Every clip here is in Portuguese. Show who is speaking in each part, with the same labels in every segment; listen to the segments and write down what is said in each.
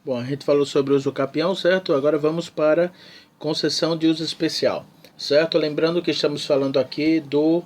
Speaker 1: Bom, a gente falou sobre o uso capião, certo? Agora vamos para concessão de uso especial, certo? Lembrando que estamos falando aqui do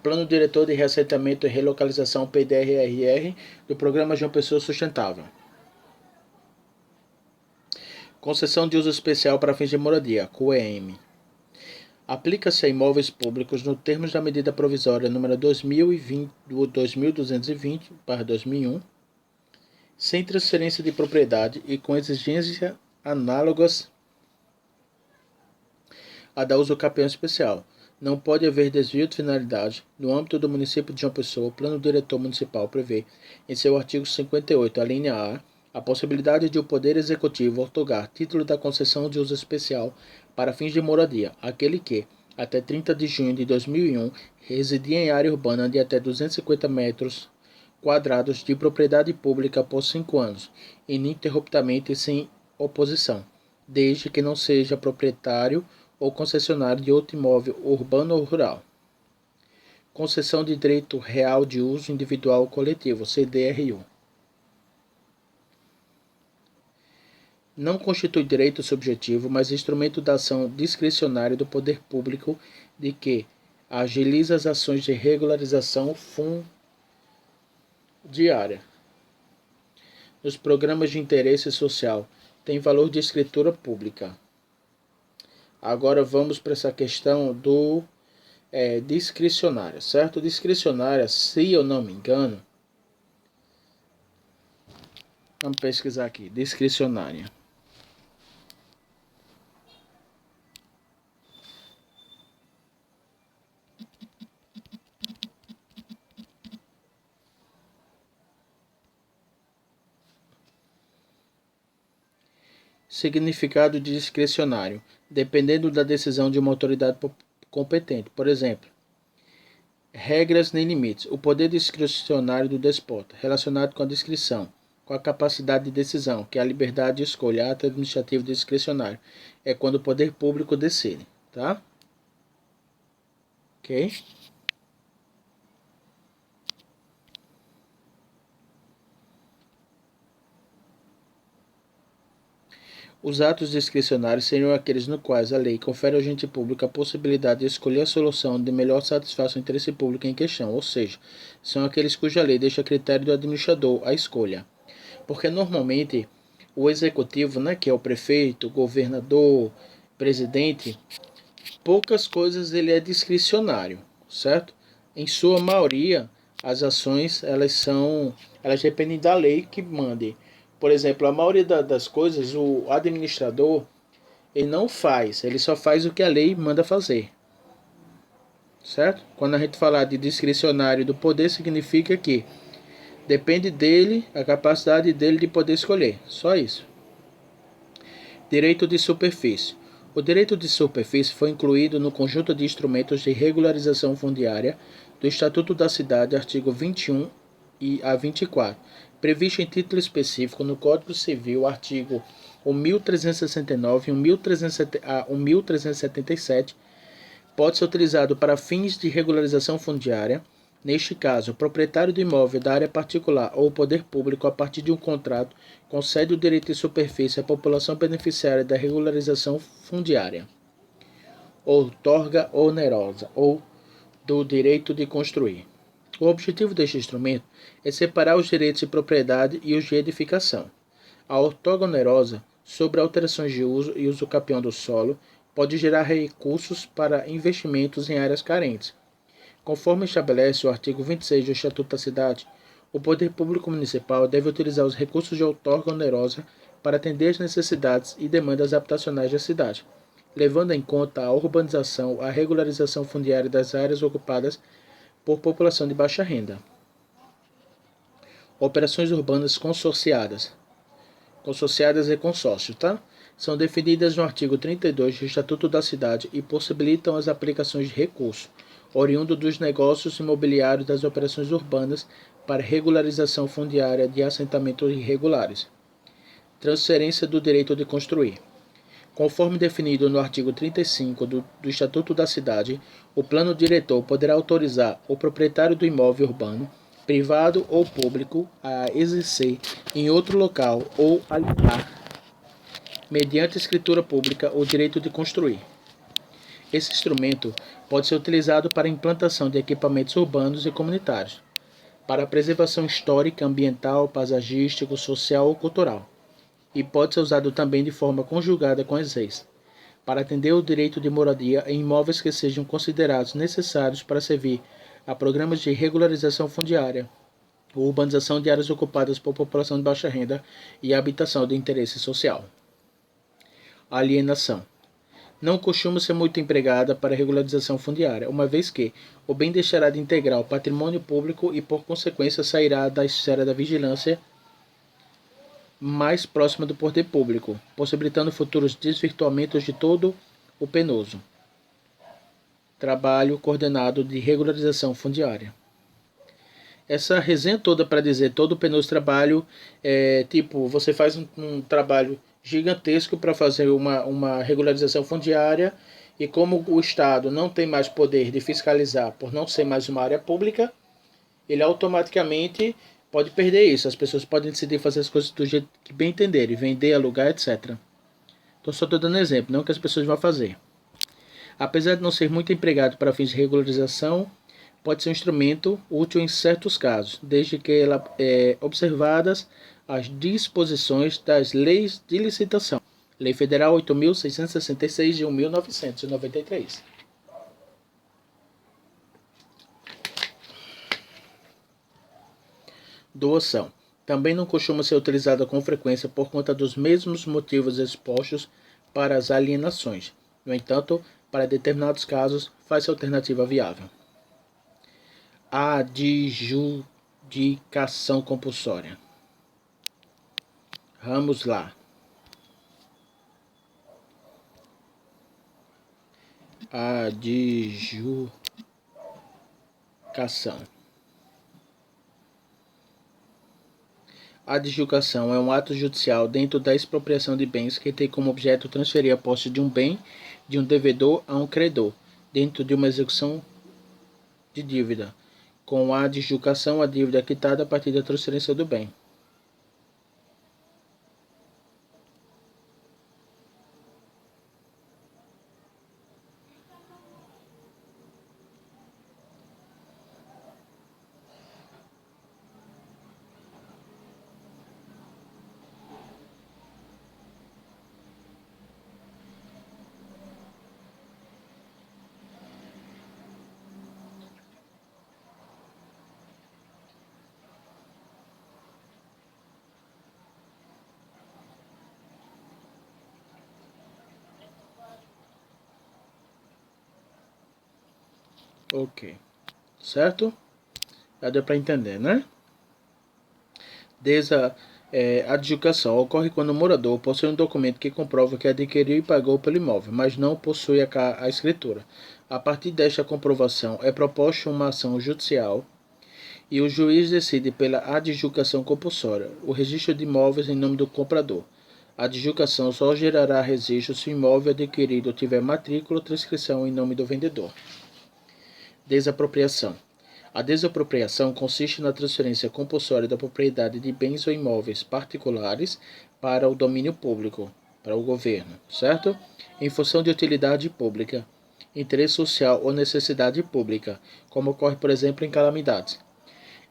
Speaker 1: Plano Diretor de Reassentamento e Relocalização PDRRR do Programa João Pessoa Sustentável. Concessão de uso especial para fins de moradia, CUEM. Aplica-se a imóveis públicos nos termos da medida provisória número 2220/2001, sem transferência de propriedade e com exigências análogas à da uso capião especial. Não pode haver desvio de finalidade. No âmbito do município de João Pessoa, o Plano Diretor Municipal prevê, em seu artigo 58, a linha A possibilidade de o Poder Executivo outorgar título da concessão de uso especial para fins de moradia, aquele que, até 30 de junho de 2001, residia em área urbana de até 250 metros quadrados de propriedade pública por 5 anos, ininterruptamente e sem oposição, desde que não seja proprietário ou concessionário de outro imóvel urbano ou rural. Concessão de direito real de uso individual ou coletivo, CDRU. Não constitui direito subjetivo, mas instrumento da ação discricionária do poder público de que agiliza as ações de regularização fundiária. Nos programas de interesse social, tem valor de escritura pública. Agora vamos para essa questão do discricionária, certo? Discricionária, se eu não me engano, vamos pesquisar aqui, discricionária. Significado de discricionário, dependendo da decisão de uma autoridade competente. Por exemplo, regras nem limites. O poder discricionário do despota, relacionado com a discrição, com a capacidade de decisão, que é a liberdade de escolha. Ato administrativo discricionário é quando o poder público decide, tá? Ok? Os atos discricionários seriam aqueles no quais a lei confere ao agente público a possibilidade de escolher a solução de melhor satisfação ao interesse público em questão, ou seja, são aqueles cuja lei deixa a critério do administrador a escolha. Porque normalmente o executivo, né, que é o prefeito, governador, presidente, poucas coisas ele é discricionário, certo? Em sua maioria, as ações elas dependem da lei que mande. Por exemplo, a maioria das coisas, o administrador, ele não faz, ele só faz o que a lei manda fazer. Certo? Quando a gente falar de discricionário do poder, significa que depende dele, a capacidade dele de poder escolher. Só isso. Direito de superfície. O direito de superfície foi incluído no conjunto de instrumentos de regularização fundiária do Estatuto da Cidade, artigo 21 e a 24, previsto em título específico no Código Civil, artigo 1369 e 1377, pode ser utilizado para fins de regularização fundiária. Neste caso, o proprietário do imóvel da área particular ou o poder público, a partir de um contrato, concede o direito de superfície à população beneficiária da regularização fundiária, outorga onerosa ou do direito de construir. O objetivo deste instrumento é separar os direitos de propriedade e os de edificação. A outorga onerosa sobre alterações de uso e uso capião do solo pode gerar recursos para investimentos em áreas carentes. Conforme estabelece o artigo 26 do Estatuto da Cidade, o poder público municipal deve utilizar os recursos de outorga onerosa para atender às necessidades e demandas habitacionais da cidade, levando em conta a urbanização, a regularização fundiária das áreas ocupadas por população de baixa renda. Operações urbanas consorciadas. Consorciadas é consórcio, tá? São definidas no artigo 32 do Estatuto da Cidade e possibilitam as aplicações de recurso oriundo dos negócios imobiliários das operações urbanas para regularização fundiária de assentamentos irregulares. Transferência do direito de construir. Conforme definido no artigo 35 do Estatuto da Cidade, o plano diretor poderá autorizar o proprietário do imóvel urbano privado ou público, a exercer em outro local ou alienar, mediante escritura pública, o direito de construir. Esse instrumento pode ser utilizado para a implantação de equipamentos urbanos e comunitários, para a preservação histórica, ambiental, paisagístico, social ou cultural, e pode ser usado também de forma conjugada com as leis, para atender o direito de moradia em imóveis que sejam considerados necessários para servir a programas de regularização fundiária, urbanização de áreas ocupadas por população de baixa renda e habitação de interesse social. Alienação. Não costuma ser muito empregada para regularização fundiária, uma vez que o bem deixará de integrar o patrimônio público e, por consequência, sairá da esfera da vigilância mais próxima do poder público, possibilitando futuros desvirtuamentos de todo o penoso trabalho coordenado de regularização fundiária. Essa resenha toda para dizer todo o penoso trabalho tipo, você faz um trabalho gigantesco para fazer uma regularização fundiária e como o Estado não tem mais poder de fiscalizar por não ser mais uma área pública, ele automaticamente pode perder isso. As pessoas podem decidir fazer as coisas do jeito que bem entenderem, vender, alugar, etc. Então só estou dando exemplo, não que as pessoas vão fazer. Apesar de não ser muito empregado para fins de regularização, pode ser um instrumento útil em certos casos, desde que observadas as disposições das leis de licitação. Lei Federal 8.666 de 1993. Doação. Também não costuma ser utilizada com frequência por conta dos mesmos motivos expostos para as alienações. No entanto, para determinados casos, faz-se alternativa viável. Adjudicação compulsória. Vamos lá. Adjudicação. A adjudicação é um ato judicial dentro da expropriação de bens que tem como objeto transferir a posse de um bem de um devedor a um credor, dentro de uma execução de dívida. Com a adjudicação, a dívida é quitada a partir da transferência do bem. Ok. Certo? Já deu para entender, né? A adjudicação ocorre quando o morador possui um documento que comprova que adquiriu e pagou pelo imóvel, mas não possui a escritura. A partir desta comprovação, é proposta uma ação judicial e o juiz decide pela adjudicação compulsória, o registro de imóveis em nome do comprador. A adjudicação só gerará registro se o imóvel adquirido tiver matrícula ou transcrição em nome do vendedor. Desapropriação. A desapropriação consiste na transferência compulsória da propriedade de bens ou imóveis particulares para o domínio público, para o governo, certo? Em função de utilidade pública, interesse social ou necessidade pública, como ocorre, por exemplo, em calamidades.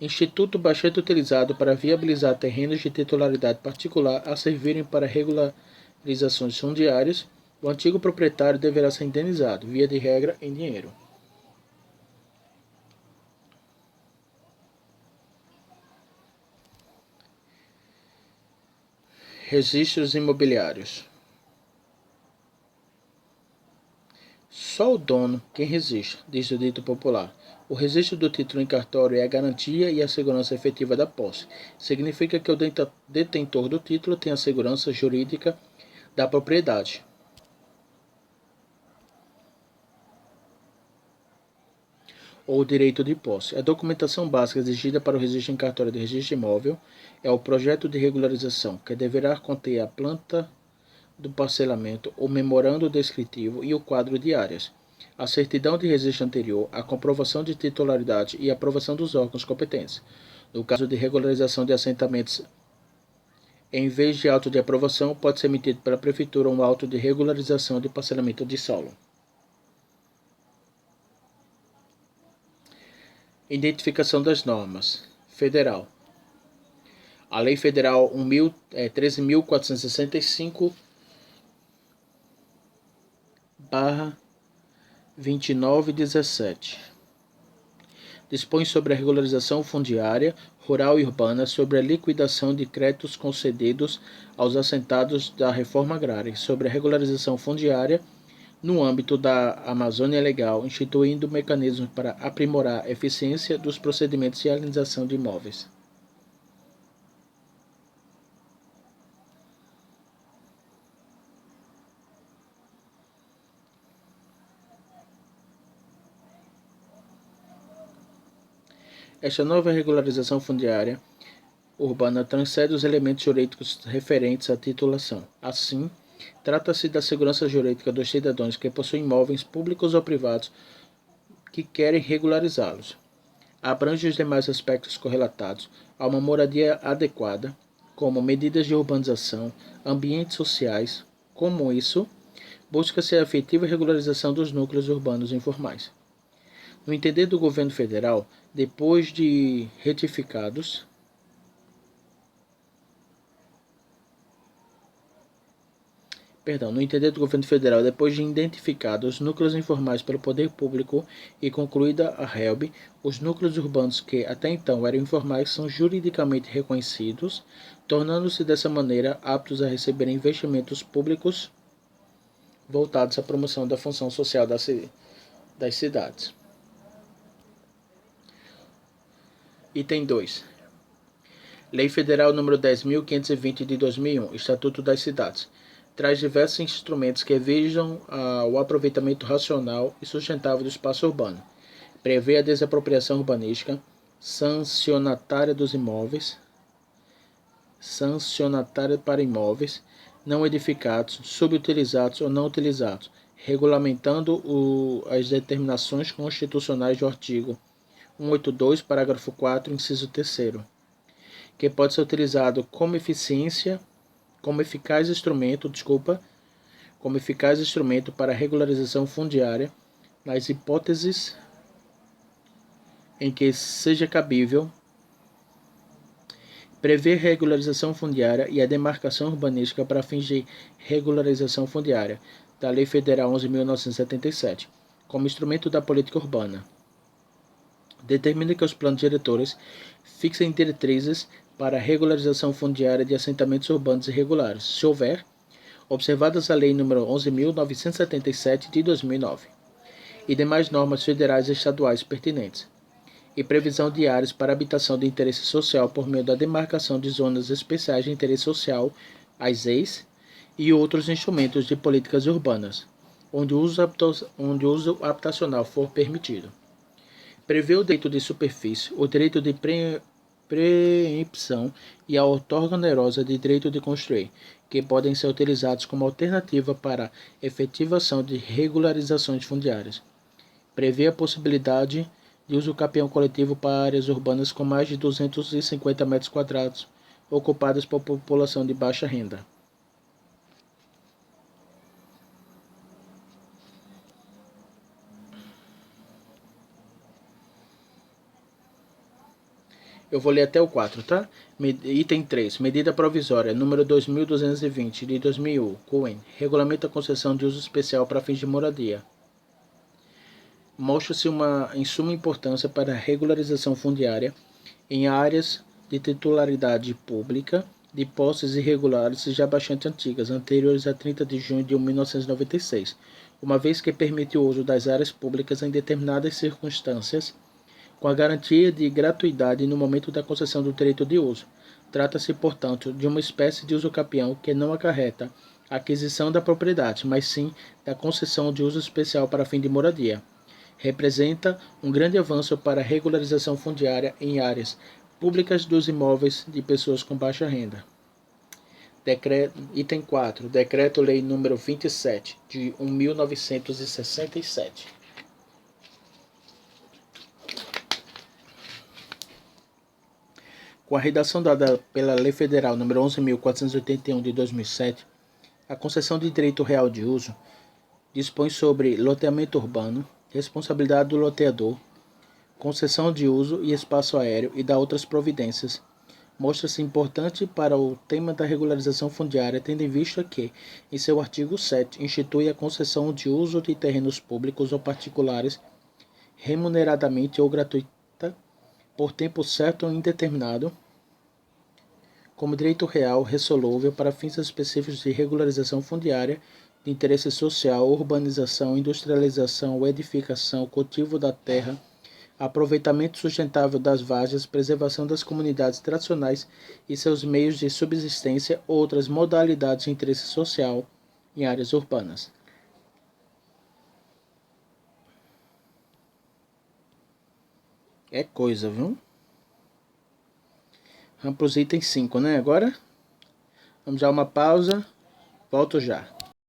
Speaker 1: Instituto bastante utilizado para viabilizar terrenos de titularidade particular a servirem para regularizações fundiárias, o antigo proprietário deverá ser indenizado, via de regra, em dinheiro. Registros imobiliários. Só o dono quem resiste, diz o dito popular. O registro do título em cartório é a garantia e a segurança efetiva da posse. Significa que o detentor do título tem a segurança jurídica da propriedade. Ou direito de posse. A documentação básica exigida para o registro em cartório de registro imóvel é o projeto de regularização, que deverá conter a planta do parcelamento, o memorando descritivo e o quadro de áreas. a certidão de registro anterior, a comprovação de titularidade e aprovação dos órgãos competentes. No caso de regularização de assentamentos, em vez de auto de aprovação, pode ser emitido pela Prefeitura um auto de regularização de parcelamento de solo. Identificação das normas. Federal. A Lei Federal 13.465/2917 dispõe sobre a regularização fundiária, rural e urbana, sobre a liquidação de créditos concedidos aos assentados da reforma agrária, sobre a regularização fundiária no âmbito da Amazônia Legal, instituindo mecanismos para aprimorar a eficiência dos procedimentos de alienação de imóveis. Esta nova regularização fundiária urbana transcende os elementos jurídicos referentes à titulação. Assim, trata-se da segurança jurídica dos cidadãos que possuem imóveis públicos ou privados que querem regularizá-los. Abrange os demais aspectos correlatados a uma moradia adequada, como medidas de urbanização, ambientes sociais. Como isso, busca-se a efetiva regularização dos núcleos urbanos informais. No entender do governo federal, depois de retificados, no entender do governo federal, depois de identificados os núcleos informais pelo poder público e concluída a RELB, os núcleos urbanos que até então eram informais são juridicamente reconhecidos, tornando-se dessa maneira aptos a receber investimentos públicos voltados à promoção da função social das cidades. Item 2. Lei Federal nº 10.520 de 2001, Estatuto das Cidades, traz diversos instrumentos que visam o aproveitamento racional e sustentável do espaço urbano. Prevê a desapropriação urbanística, sancionatária dos imóveis, sancionatária para imóveis não edificados, subutilizados ou não utilizados, regulamentando as determinações constitucionais do artigo 182, parágrafo 4, inciso 3º, que pode ser utilizado como eficaz instrumento para a regularização fundiária nas hipóteses em que seja cabível prever regularização fundiária e a demarcação urbanística para fins de regularização fundiária da Lei Federal 11.977, como instrumento da política urbana. Determina que os planos diretores fixem diretrizes para a regularização fundiária de assentamentos urbanos irregulares, se houver, observadas a Lei nº 11.977 de 2009, e demais normas federais e estaduais pertinentes, e previsão de áreas para habitação de interesse social por meio da demarcação de zonas especiais de interesse social, as EIS, e outros instrumentos de políticas urbanas, onde o uso habitacional for permitido. Prevê o direito de superfície, o direito de preempção e a outorga onerosa de direito de construir, que podem ser utilizados como alternativa para efetivação de regularizações fundiárias. Prevê a possibilidade de uso capião coletivo para áreas urbanas com mais de 250 metros quadrados, ocupadas por população de baixa renda. Eu vou ler até o 4, tá? Item 3. Medida provisória, número 2.220, de 2001, CUEN. Regulamenta a concessão de uso especial para fins de moradia. Mostra-se em suma importância para a regularização fundiária em áreas de titularidade pública, de posses irregulares e já bastante antigas, anteriores a 30 de junho de 1996, uma vez que permite o uso das áreas públicas em determinadas circunstâncias, com a garantia de gratuidade no momento da concessão do direito de uso. Trata-se, portanto, de uma espécie de uso capião que não acarreta a aquisição da propriedade, mas sim da concessão de uso especial para fim de moradia. Representa um grande avanço para a regularização fundiária em áreas públicas dos imóveis de pessoas com baixa renda. Item 4. Decreto-Lei número 27, de 1967. Com a redação dada pela Lei Federal número 11.481 de 2007, a concessão de direito real de uso dispõe sobre loteamento urbano, responsabilidade do loteador, concessão de uso e espaço aéreo e da outras providências. Mostra-se importante para o tema da regularização fundiária, tendo em vista que, em seu artigo 7, institui a concessão de uso de terrenos públicos ou particulares remuneradamente ou gratuita por tempo certo ou indeterminado, como direito real ressolúvel para fins específicos de regularização fundiária, de interesse social, urbanização, industrialização, edificação, cultivo da terra, aproveitamento sustentável das vargens, preservação das comunidades tradicionais e seus meios de subsistência, outras modalidades de interesse social em áreas urbanas. É coisa, viu? Vamos para os itens 5, né? Agora, vamos dar uma pausa. Volto já.